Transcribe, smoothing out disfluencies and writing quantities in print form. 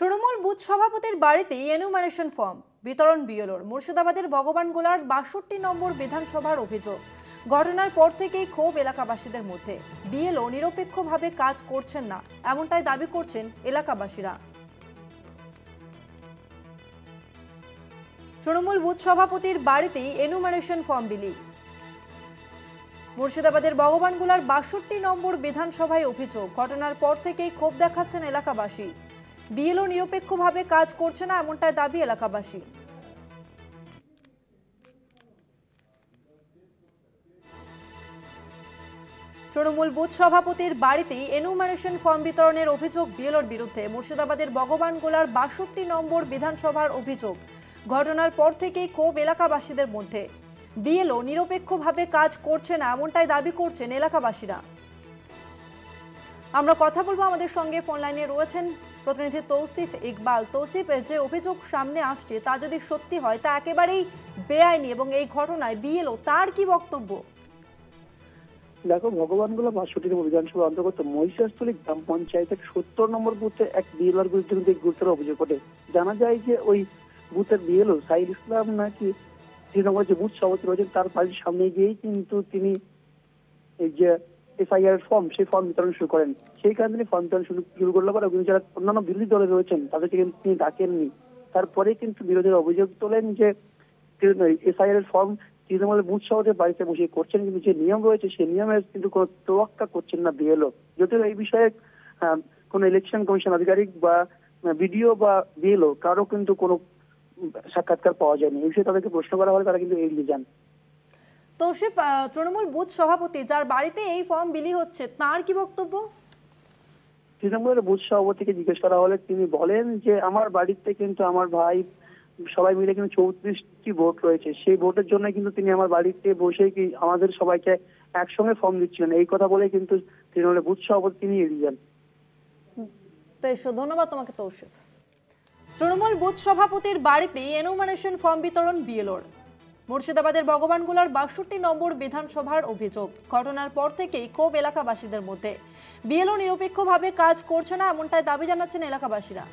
Trinamool booth সভাপতির বাড়িতেই enumeration form বিতরণ বিএলওর। মুর্শিদাবাদের ভগবানগোলার ৬২ নম্বর বিধানসভার অভিযোগ। ঘটনার পর থেকেই ক্ষোভ এলাকাবাসীদের মধ্যে। বিএলও নিরপেক্ষভাবে কাজ করছেন না, এমনটাই দাবি করছেন এলাকাবাসীরা। তৃণমূল বুথ সভাপতির বাড়িতেই এনুমারেশন ফর্ম বিলি। মুর্শিদাবাদের ভগবানগোলার ৬২ নম্বর বিধানসভায় অভিযোগ। ঘটনার পর থেকেই ক্ষোভ দেখাচ্ছেন এলাকাবাসী। বিএলও নিরপেক্ষভাবে কাজ করছে না, এমনটাই দাবি এলাকাবাসী। তৃণমূল বুথ সভাপতির বাড়িতেই এনুমারেশন ফর্ম বিতরণের অভিযোগ বিএলওর বিরুদ্ধে। মুর্শিদাবাদের ভগবানগোলার ৬২ নম্বর বিধানসভার অভিযোগ। ঘটনার পর থেকেই ক্ষোভ এলাকাবাসীদের মধ্যে। বিএলও নিরপেক্ষভাবে কাজ করছে না, এমনটাই দাবি করছেন এলাকাবাসীরা। আমরা কথা বলবো, আমাদের সঙ্গে ফোন লাইনে রয়েছেন প্রতিনিধি তৌসিফ ইকবাল। তৌসিফ, যে অভিযোগ সামনে আসছে তা যদি সত্যি হয় তা একেবারেই বেআইনি এবং এই ঘটনায় বিএলও তার কি বক্তব্য? দেখো, ভগবানগোলা ৬২ নম্বর বিধানসভার অন্তর্গত মহিষাস্থলী গ্রাম পঞ্চায়েতের ৭০ নম্বর বুথে এক বিএলওর বিরুদ্ধে কিন্তু গুরুতর অভিযোগ ওঠে। জানা যায় যে ওই বুথের বিএলও সাইদ ইসলাম নাকি তৃণমূলের যে বুথ সভাপতি রয়েছেন তার বাড়ির সামনে গিয়েই কিন্তু তিনি এই যে এফআইআর ফর্ম সেই ফর্ম বিতরণ শুরু করেন। সেই কারণে তিনি ফর্ম বিতরণ শুরু করলে পরে যারা অন্যান্য বিরোধী দলে রয়েছেন তাদেরকে কিন্তু তিনি ডাকেননি। তারপরে কিন্তু বিরোধীরা অভিযোগ তোলেন যে এফআইআর এর ফর্ম তৃণমূলের বুথ সভাপতির বাড়িতে বসে করছেন, কিন্তু যে নিয়ম রয়েছে সেই নিয়মের কিন্তু কোনো তোয়াক্কা করছেন না বিএলও। যদিও এই বিষয়ে কোনো ইলেকশন কমিশন আধিকারিক বা বিডিও বা বিএলও কারো কিন্তু কোনো সাক্ষাৎকার পাওয়া যায়নি। এই বিষয়ে তাদেরকে প্রশ্ন করা হলে তারা কিন্তু এড়িয়ে যান। তৌসিফ, তৃণমূল বুথ সভাপতি যার বাড়িতে এই ফর্ম বিলি হচ্ছে তার কি বক্তব্য? তৃণমূলের বুথ সভাপতিকে জিজ্ঞেস করা হলে তিনি বলেন যে আমার বাড়িতে কিন্তু আমার ভাই সবাই মিলে কিন্তু ৩৪টি ভোট রয়েছে, সেই ভোটের জন্য কিন্তু তিনি আমার বাড়িতে বসে কি আমাদের সবাইকে একসঙ্গে ফর্ম দিচ্ছিলেন, এই কথা বলে কিন্তু তৃণমূলের বুথ সভাপতি তিনি এড়িয়ে যান। বেশ, ধন্যবাদ তোমাকে তৌসিফ। তৃণমূল বুথ সভাপতির বাড়িতেই এনুমারেশন ফর্ম বিতরণ বিএলওর। মুর্শিদাবাদের ভগবানগোলার ৬২ নম্বর বিধানসভার অভিযোগ। ঘটনার পর থেকেই ক্ষোভ এলাকাবাসীদের মধ্যে। বিএলও নিরপেক্ষভাবে কাজ করছে না, এমনটাই দাবি জানাচ্ছেন এলাকাবাসীরা।